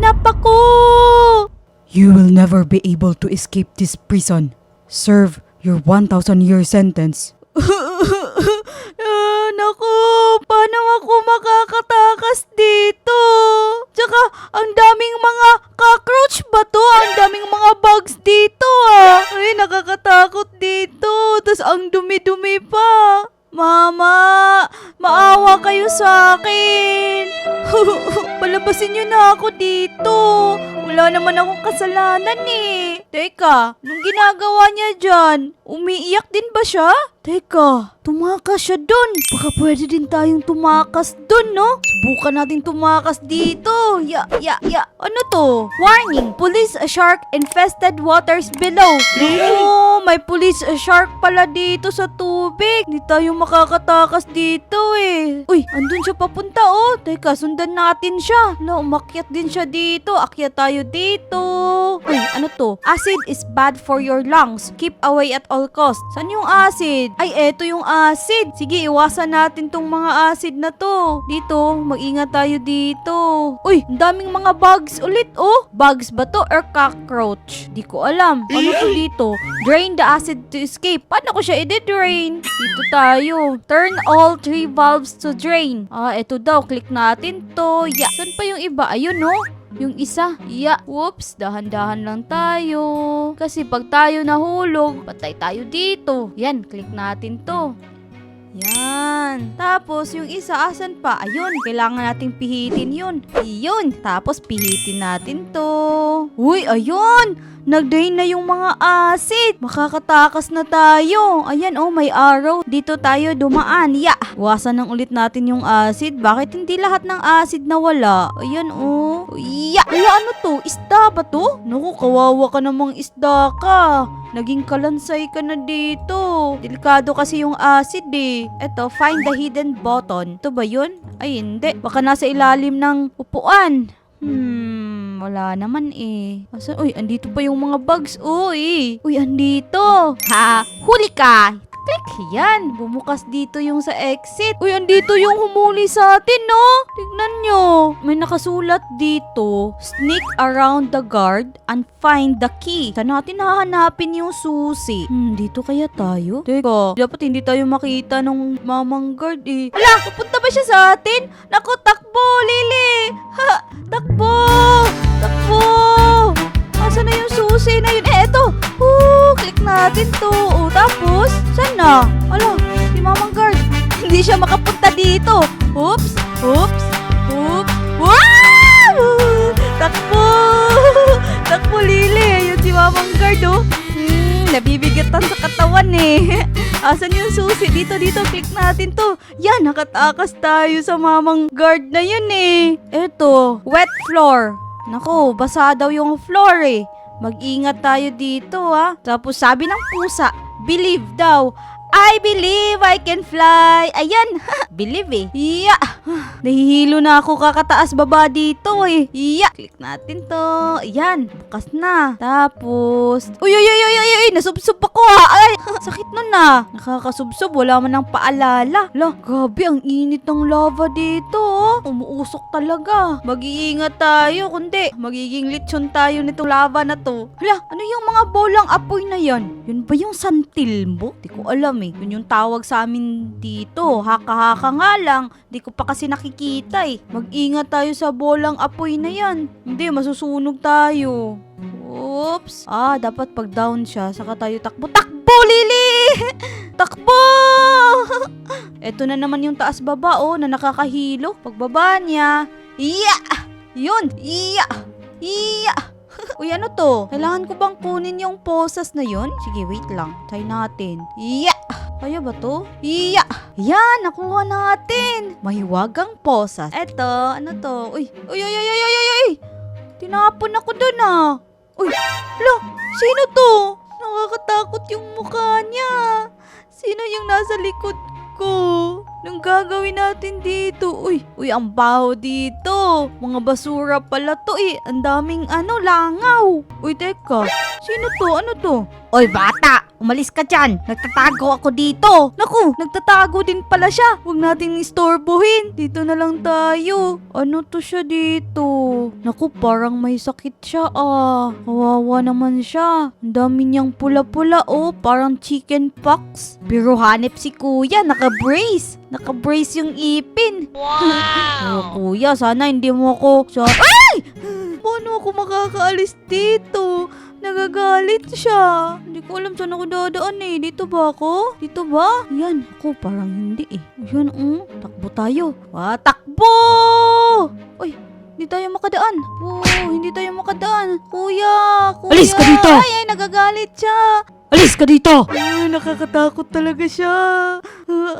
Kinidnap ako! You will never be able to escape this prison. Serve your 1,000-year sentence. Naku, paano ako makakatakas dito? Tsaka, ang daming mga cockroach ba to? Ang daming mga bugs dito Ay, nakakatakot dito. Tapos ang dumi-dumi pa. Mama, maawa kayo sa akin. Palabasin niyo na ako dito. Wala naman akong kasalanan eh. Teka, nung ginagawa niya dyan, umiiyak din ba siya? Teka, tumakas siya dun. Baka pwede din tayong tumakas dun, no? Subukan natin tumakas dito. Ano to? Warning! Police shark infested waters below. Oh, may police shark pala dito sa tubig. Hindi tayo makakatakas dito eh. Uy, andun siya papunta oh. Teka, sundan natin siya. Umakyat din siya dito. Akyat tayo dito. Uy, ano to? Acid is bad for your lungs. Keep away at all costs. Saan yung acid? Ay, eto yung acid. Sige, iwasan natin tong mga acid na to. Dito, mag-ingat tayo dito. Uy, ang daming mga bugs ulit, oh. Bugs ba to or cockroach? Di ko alam. Ano to dito? Drain the acid to escape. Paano ko siya i-drain? Dito tayo. Turn all 3 valves to drain. Eto daw. Click natin to. Saan pa yung iba? Ayun, oh. Yung isa, whoops, dahan-dahan lang tayo. Kasi pag tayo nahulog, patay tayo dito. Yan, click natin to. Yan. Tapos, yung isa, asan pa? Ayun, kailangan nating pihitin yun. Iyon. Tapos, pihitin natin to. Uy, ayun! Nag-drain na yung mga acid. Makakatakas na tayo. Ayan, oh, may arrow. Dito tayo dumaan. Wasan ng ulit natin yung acid. Bakit hindi lahat ng acid nawala? Ayan, oh. Wala, ano to? Isda ba to? Naku, kawawa ka namang isda ka. Naging kalansay ka na dito. Delikado kasi yung acid eh. Eto, find the hidden button. Ito ba yun? Ay, hindi. Baka nasa ilalim ng upuan. Wala naman eh. Uy, andito pa yung mga bugs. Uy, andito. Huli ka. Click, yan. Bumukas dito yung sa exit. Uy, andito yung humuli sa atin, no? Tignan nyo. May nakasulat dito. Sneak around the guard and find the key. Saan natin hahanapin yung susi? Dito kaya tayo? Teka, dapat hindi tayo makita ng mamang guard eh. Ala, pupunta ba siya sa atin? Naku, takbo, Lily. Takbo. Takbo. Asan na yung susi na yun? Eto. Click natin to. Tapos, saan na? Ala, si mamang guard. Hindi siya makapunta dito. Oops. Wow! Takbo! Takbo, Lily. Yun si mamang guard, oh. Nabibigatan sa katawan eh. Asan yung susi? Dito. Click natin to. Yan, nakatakas tayo sa mamang guard na yun eh. Eto, wet floor. Nako, basa daw yung floor eh. Mag-ingat tayo dito Tapos sabi ng pusa, believe daw. I believe I can fly. Ayan, believe eh. Nahihilo na ako kakataas baba dito eh. Click natin to. Ayan, bukas na. Tapos, uy, nasubsob ako Ay, sakit nun Nakakasubsob, wala man ng paalala. Grabe, ang init ng lava dito Umuusok talaga. Mag-iingat tayo, kundi magiging lechon tayo nitong lava na to. Ano yung mga bolang apoy na yan? Yun ba yung santilmo? Di ko alam Yun yung tawag sa amin dito. Haka-haka nga lang. Di ko pa kasi nakikita Mag-ingat tayo sa bolang apoy na yan. Hindi, masusunog tayo. Oops. Dapat pag down siya, saka tayo takbo. Takbo, Lily! Takbo! Eto na naman yung taas baba na nakakahilo. Pagbaba niya, yun! Uy, ano to? Kailangan ko bang kunin yung posas na yun? Sige, wait lang. Try natin. Kaya ba to? Yan, nakuha natin. Mahiwagang posas. Eto, ano to? Uy! Tinapon ako dun Uy! Sino to? Nakakatakot yung mukha niya. Sino yung nasa likod ko? Anong gagawin natin dito? Uy, ang baho dito. Mga basura pala to Ang daming langaw. Uy, teka. Sino to? Ano to? Oy bata, umalis ka dyan. Nagtatago ako dito. Naku, nagtatago din pala siya. Huwag nating istorbohin. Dito na lang tayo. Ano to siya dito? Naku, parang may sakit siya ah. Kawawa naman siya. Ang dami niyang pula-pula oh, parang chicken pox. Pero hanep si kuya, naka-brace. Naka-brace yung ipin. Wow! Kuya, sana hindi mo ako... Ay! Paano ako makakaalis dito? Nagagalit siya. Hindi ko alam saan ako dadaan eh. Dito ba ako? Dito ba? Yan. Ako parang hindi eh. Yan takbo tayo. Takbo! Uy, hindi tayo makadaan. Oh, hindi tayo makadaan. Kuya! Alis ka dito! Ay, nagagalit siya. Alis ka dito! Ay, nakakatakot talaga siya.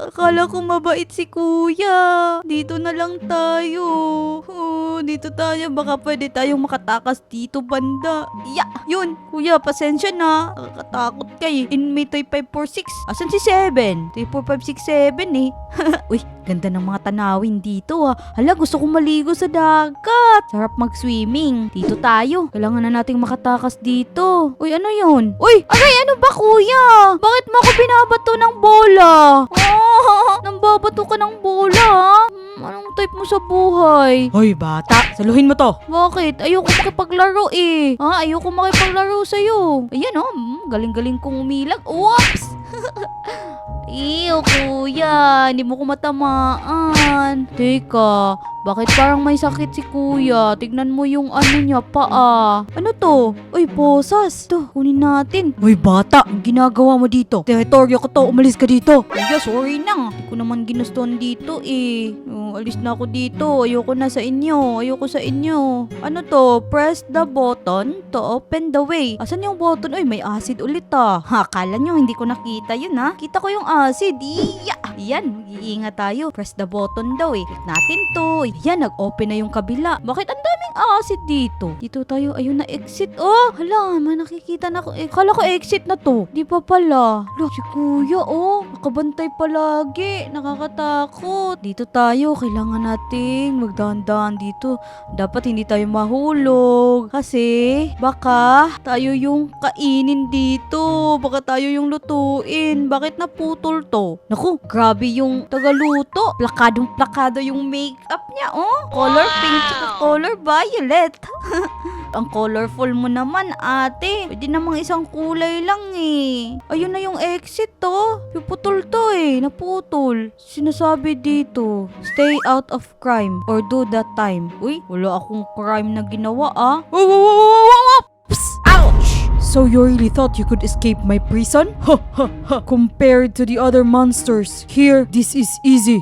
Akala ko mabait si kuya. Dito na lang tayo. Dito tayo. Baka pwede tayong makatakas dito banda. Yun. Kuya, pasensya na. Nakakatakot kay. Inmate 546. Asan si 7? 34567 eh. Uy, ganda ng mga tanawin dito ah. Hala, gusto kong maligo sa dagat. Sarap mag-swimming. Dito tayo. Kailangan na nating makatakas dito. Uy, ano yun? Uy, aray, ano ba kuya? Bakit mo ako binabato ng bola? Nambabato ka ng bola ha? Anong type mo sa buhay? Hoy bata, saluhin mo to. Bakit? Ayoko makipaglaro eh. Ayoko makipaglaro sa'yo. Ayan galing-galing kong umilag. Oops! Ew, kuya. Hindi mo ko matamaan. Teka, bakit parang may sakit si kuya? Tignan mo yung ano niya, paa. Ano to? Uy, posas. To, kunin natin. Hoy bata, ang ginagawa mo dito? Teritoryo ko to, umalis ka dito. Kuya, sorry na. Hindi ko naman ginustuhan dito eh. Alis na ako dito. Ayoko na sa inyo. Ayoko sa inyo. Ano to? Press the button to open the way. Asan yung button? Uy, may acid ulit ah. Akala nyo hindi ko nakita yun ha? Kita ko yung acid. Yan, mag-iingat tayo. Press the button daw eh. Click natin to. Yan, nag-open na yung kabila. Bakit ang daming acid dito? Dito tayo. Ayun na, exit. Oh, hala, nakikita na ko. Kala ko exit na to. Di pa pala. Look, si kuya nakabantay palagi. Nakakatakot. Dito tayo. Kailangan nating magdahan-dahan dito. Dapat hindi tayo mahulog. Kasi, baka tayo yung kainin dito. Baka tayo yung lutuin. Bakit naputol to? Naku, grabe yung tagaluto. Plakadong-plakado yung makeup niya, Color pink at color violet. Ang colorful mo naman, ate. Pwede namang isang kulay lang eh. Ayun na yung exit to. Puputol to eh. Naputol. Sinasabi dito, stay out of crime or do that time. Uy, wala akong crime na ginawa ah. Psst! Ouch! So you really thought you could escape my prison? Ha ha ha! Compared to the other monsters, here, this is easy.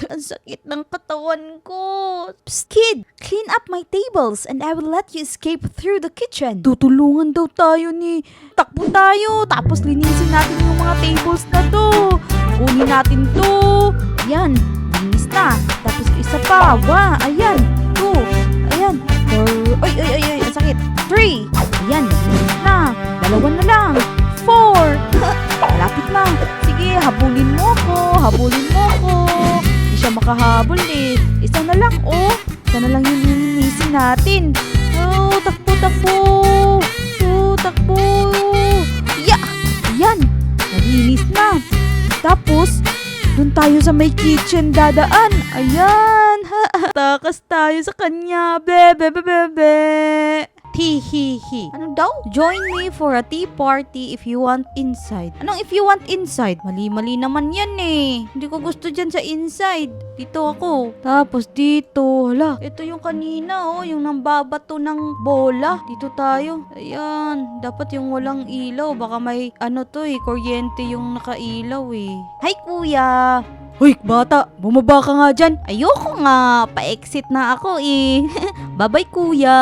Ang sakit ng katawan ko. Psst, kid, clean up my tables and I will let you escape through the kitchen. Tutulungan daw tayo ni... Takbo tayo, tapos linisin natin yung mga tables na to. Kunin natin to. Ayan, linis na. Tapos isa pa, ayan, 2, ayan, 4, ay, ang sakit. 3, ayan, linis na. 2 na lang. 4, malapit na. Sige, habulin mo ko. Hindi siya makahabol eh. Isa na lang, Isa na lang yung lilinisin natin. Takbo. Takbo. Ayan, nalinis na. Tapos, dun tayo sa may kitchen dadaan. Ayan. Takas tayo sa kanya. Bebe. Hihihi. Ano daw? Join me for a tea party if you want inside. Anong if you want inside? Mali-mali naman yan eh. Hindi ko gusto dyan sa inside. Dito ako. Tapos dito. Hala, ito yung kanina yung nambabato ng bola. Dito tayo. Ayan. Dapat yung walang ilaw. Baka may kuryente yung nakailaw eh. Hi kuya! Hoy bata, bumaba ka nga dyan. Ayoko nga. Pa-exit na ako eh. Bye-bye kuya.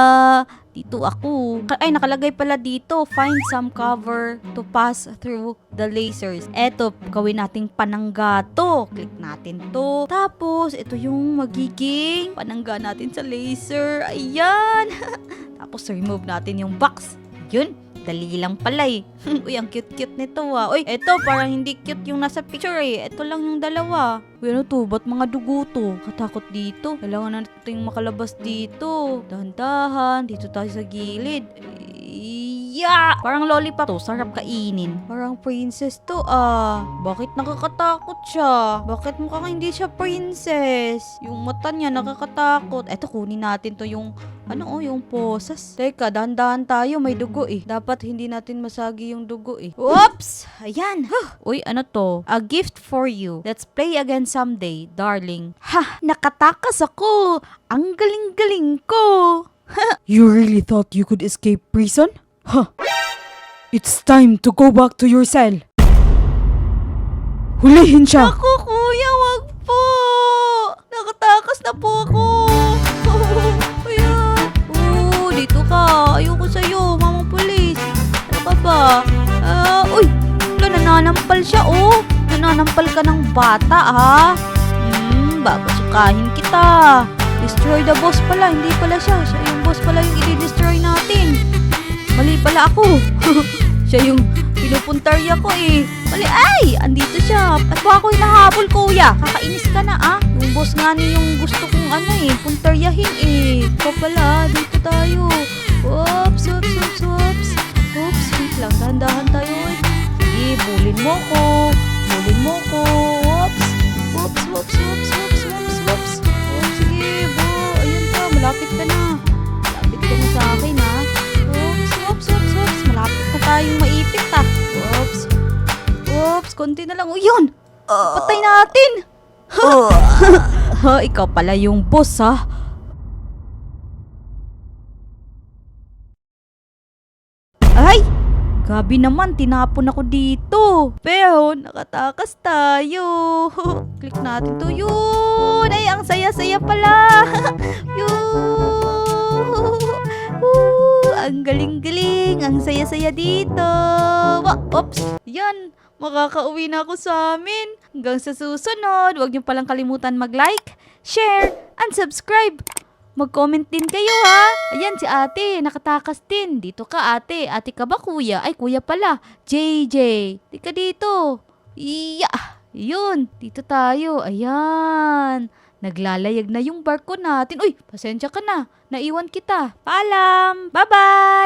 Dito ako. Ay, nakalagay pala dito. Find some cover to pass through the lasers. Eto, gawin nating panangga to. Click natin to. Tapos, ito yung magiging panangga natin sa laser. Ayan. Tapos, remove natin yung box. Yun. Dali lang pala eh. Uy, ang cute-cute nito Uy, eto, parang hindi cute yung nasa picture eh. Eto lang yung dalawa. Uy, ano to? Ba't mga dugo to? Katakot dito. Kailangan natin makalabas dito. Dahan-dahan. Dito tayo sa gilid. Yeah! Parang lollipop to, sarap kainin. Parang princess to Bakit nakakatakot siya? Bakit mukhang hindi siya princess? Yung mata niya nakakatakot. Eto, kunin natin to yung yung posas. Teka, dahan-dahan tayo, may dugo Dapat hindi natin masagi yung dugo Oops! Ayan. Uy, ano to? A gift for you. Let's play again someday, darling. Ha! Nakatakas ako! Ang galing-galing ko! You really thought you could escape prison? Huh. It's time to go back to your cell. Hulihin siya! Ako, kuya, wag po! Nakatakas na po ako! Ayan! Dito ka! Ayoko sa'yo, mamang pulis! Ano ka ba? Uy! Nananampal siya, Nananampal ka ng bata, babasukahin kita! Destroy the boss pala, hindi pala siya. Siya yung boss pala yung i-destroy natin. Mali pala ako. Siya yung pinupuntarya ko Mali, ay! Andito siya. At ba ako hinahabol, kuya? Kakainis ka na, Yung boss nga ni yung gusto kong puntaryahin Ito pala, dito tayo. Oops, oops, oops, oops. Oops, wait lang. Dahan-dahan tayo, Sige, bulin mo ko. Bulin mo ko. Oops. Oops, oops, oops, oops, oops, oops. Sige, ayun ka, malapit ka na. Malapit ka na sa akin, Oops, oops, oops, oops. Malapit na tayong maipit, Oops. Oops, konti na lang. Yun! Patay natin! Ikaw pala yung boss, Ay! Gabi naman, tinapon ako dito. Pero, nakatakas tayo. Click natin to. Yun! Ay, ang saya-saya pala. Yun! Ang galing-galing. Ang saya-saya dito. Oops! Yan! Makakauwi na ako sa amin. Hanggang sa susunod, huwag niyo palang kalimutan mag-like, share, and subscribe. Mag-comment din kayo, Ayan, si ate, nakatakas din. Dito ka, ate. Ate ka ba, kuya? Ay, kuya pala. JJ. Di ka dito. Iya. Yun. Dito tayo. Ayan. Naglalayag na yung barko natin. Uy, pasensya ka na. Naiwan kita. Paalam. Bye-bye.